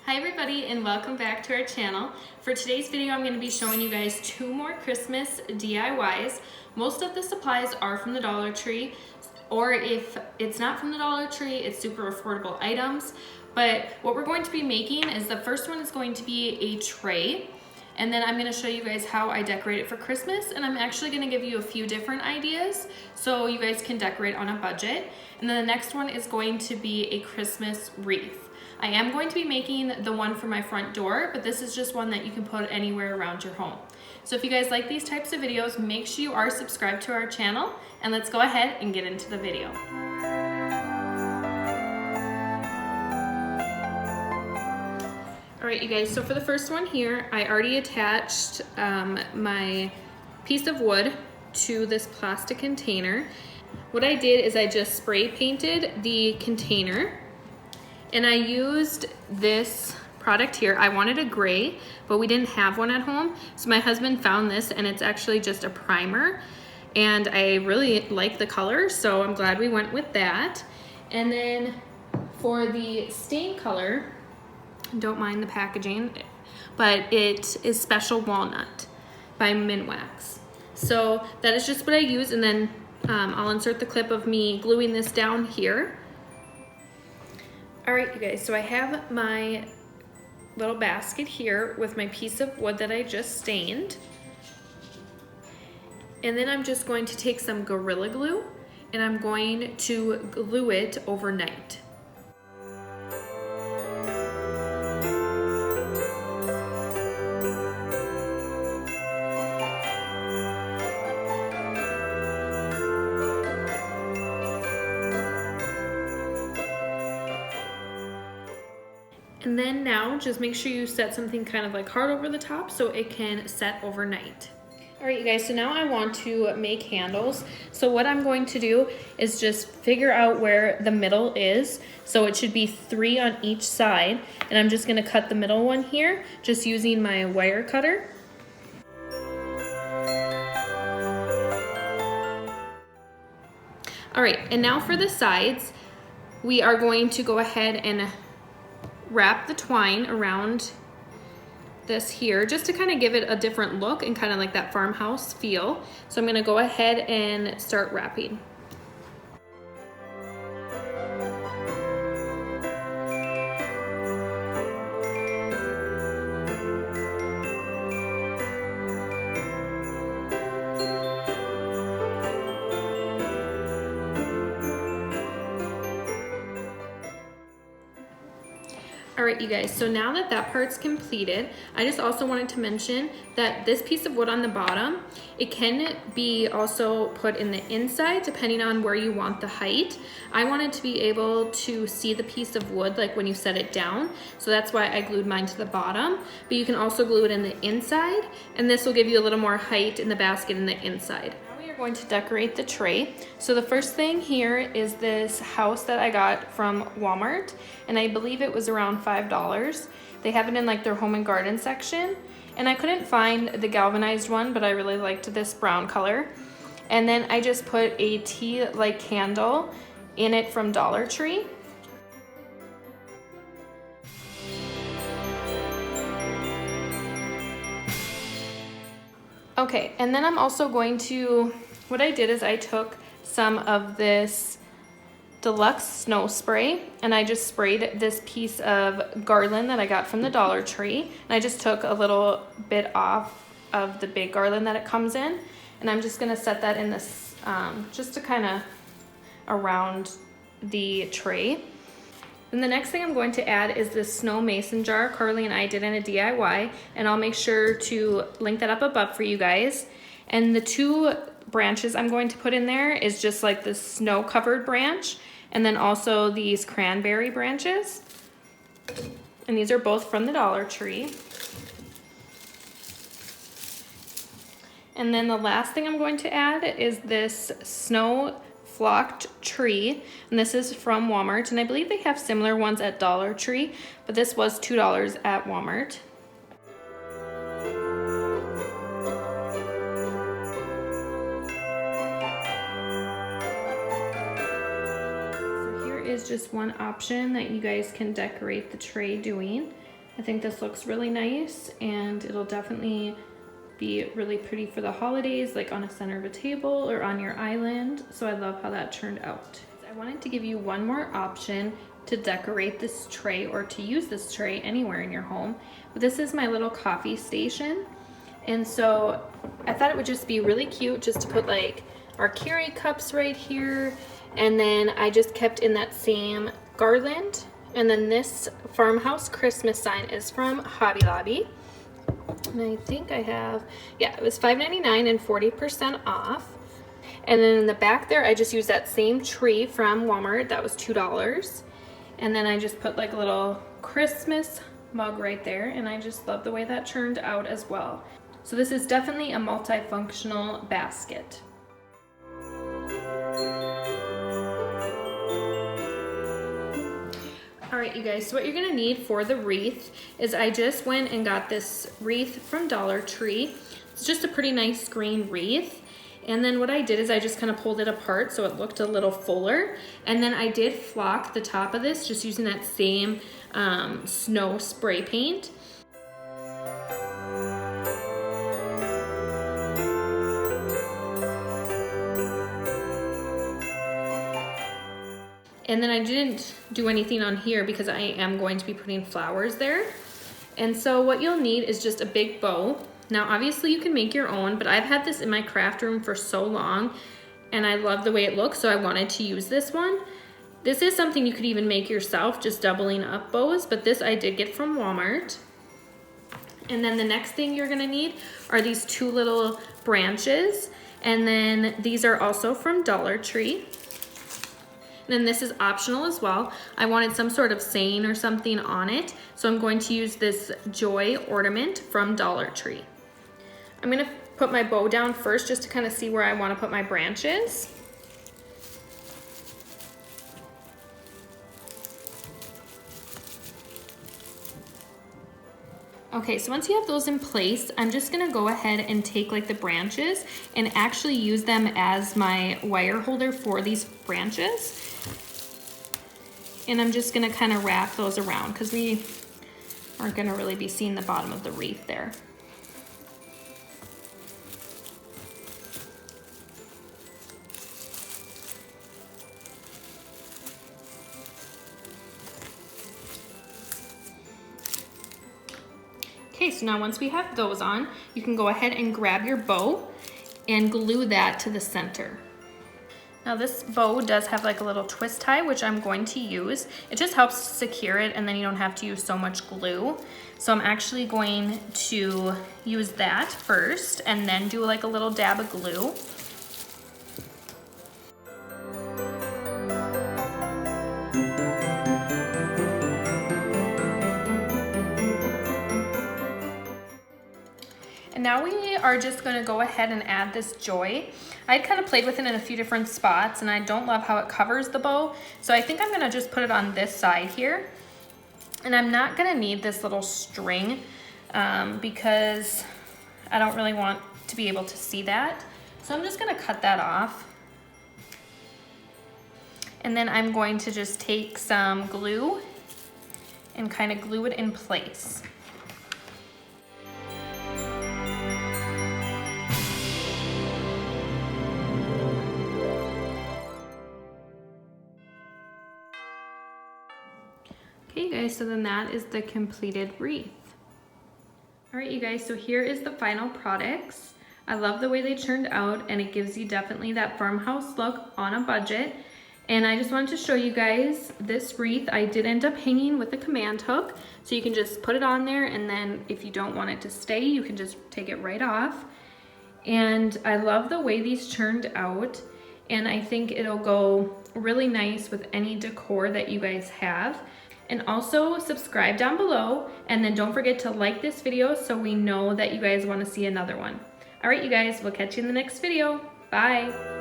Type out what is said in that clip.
Hi everybody and welcome back to our channel. For today's video I'm going to be showing you guys 2 more Christmas DIYs. Most of the supplies are from the Dollar Tree, or if it's not from the Dollar Tree, it's super affordable items. But what we're going to be making is the first one is going to be a tray, and then I'm going to show you guys how I decorate it for Christmas, and I'm actually going to give you a few different ideas so you guys can decorate on a budget. And then the next one is going to be a Christmas wreath. I am going to be making the one for my front door, but this is just one that you can put anywhere around your home. So if you guys like these types of videos, make sure you are subscribed to our channel, and let's go ahead and get into the video. All right, you guys, so for the first one here, I already attached my piece of wood to this plastic container. What I did is I just spray painted the container, and I used this product here. I wanted a gray, but we didn't have one at home. So my husband found this, and it's actually just a primer. And I really like the color, so I'm glad we went with that. And then for the stain color, don't mind the packaging, but it is Special Walnut by Minwax. So that is just what I use, and then I'll insert the clip of me gluing this down here. All right, you guys, so I have my little basket here with my piece of wood that I just stained. And then I'm just going to take some Gorilla Glue, and I'm going to glue it overnight. And then now just make sure you set something kind of like hard over the top so it can set overnight. All right, you guys, so now I want to make handles. So what I'm going to do is just figure out where the middle is. So it should be 3 on each side. And I'm just gonna cut the middle one here, just using my wire cutter. All right, and now for the sides, we are going to go ahead and wrap the twine around this here just to kind of give it a different look and kind of like that farmhouse feel. So I'm going to go ahead and start wrapping. All right, you guys, so now that that part's completed, I just also wanted to mention that this piece of wood on the bottom, it can be also put in the inside depending on where you want the height. I wanted to be able to see the piece of wood like when you set it down, so that's why I glued mine to the bottom, but you can also glue it in the inside, and this will give you a little more height in the basket in the inside. Going to decorate the tray. So the first thing here is this house that I got from Walmart, and I believe it was around $5. They have it in like their home and garden section, and I couldn't find the galvanized one, but I really liked this brown color. And then I just put a tea light candle in it from Dollar Tree. Okay, and then I'm also going to, what I did is I took some of this deluxe snow spray, and I just sprayed this piece of garland that I got from the Dollar Tree, and I just took a little bit off of the big garland that it comes in, and I'm just gonna set that in this, just to kind of around the tray. Then the next thing I'm going to add is this snow mason jar Carly and I did in a DIY, and I'll make sure to link that up above for you guys. And the 2 branches I'm going to put in there is just like the snow covered branch, and then also these cranberry branches. And these are both from the Dollar Tree. And then the last thing I'm going to add is this snow flocked tree, and this is from Walmart, and I believe they have similar ones at Dollar Tree, but this was $2 at Walmart. So here is just one option that you guys can decorate the tray doing. I think this looks really nice, and it'll definitely be really pretty for the holidays, like on a center of a table or on your island. So I love how that turned out. I wanted to give you one more option to decorate this tray or to use this tray anywhere in your home. But this is my little coffee station. And so I thought it would just be really cute just to put like our Keurig cups right here. And then I just kept in that same garland. And then this Farmhouse Christmas sign is from Hobby Lobby. And I think I have, yeah, it was $5.99 and 40% off. And then in the back there, I just used that same tree from Walmart. That was $2. And then I just put like a little Christmas mug right there. And I just love the way that turned out as well. So this is definitely a multifunctional basket. All right, you guys, so what you're gonna need for the wreath is I just went and got this wreath from Dollar Tree. It's just a pretty nice green wreath. And then what I did is I just kind of pulled it apart so it looked a little fuller. And then I did flock the top of this just using that same snow spray paint. And then I didn't do anything on here because I am going to be putting flowers there. And so what you'll need is just a big bow. Now obviously you can make your own, but I've had this in my craft room for so long and I love the way it looks, so I wanted to use this one. This is something you could even make yourself, just doubling up bows, but this I did get from Walmart. And then the next thing you're gonna need are these two little branches. And then these are also from Dollar Tree. And then this is optional as well. I wanted some sort of saying or something on it, so I'm going to use this Joy ornament from Dollar Tree. I'm gonna put my bow down first just to kind of see where I want to put my branches. Okay, so once you have those in place, I'm just gonna go ahead and take like the branches and actually use them as my wire holder for these branches. And I'm just gonna kind of wrap those around because we aren't gonna really be seeing the bottom of the wreath there. Okay, so now once we have those on, you can go ahead and grab your bow and glue that to the center. Now this bow does have like a little twist tie, which I'm going to use. It just helps secure it and then you don't have to use so much glue. So I'm actually going to use that first and then do like a little dab of glue. And now we are just gonna go ahead and add this Joy. I kind of played with it in a few different spots and I don't love how it covers the bow. So I think I'm gonna just put it on this side here. And I'm not gonna need this little string because I don't really want to be able to see that. So I'm just gonna cut that off. And then I'm going to just take some glue and kind of glue it in place. Okay, guys, so then that is the completed wreath. All right, you guys, so here is the final products. I love the way they turned out and it gives you definitely that farmhouse look on a budget. And I just wanted to show you guys this wreath. I did end up hanging with a command hook, so you can just put it on there and then if you don't want it to stay, you can just take it right off. And I love the way these turned out and I think it'll go really nice with any decor that you guys have. And also subscribe down below and then don't forget to like this video so we know that you guys want to see another one. All right, you guys, we'll catch you in the next video. Bye.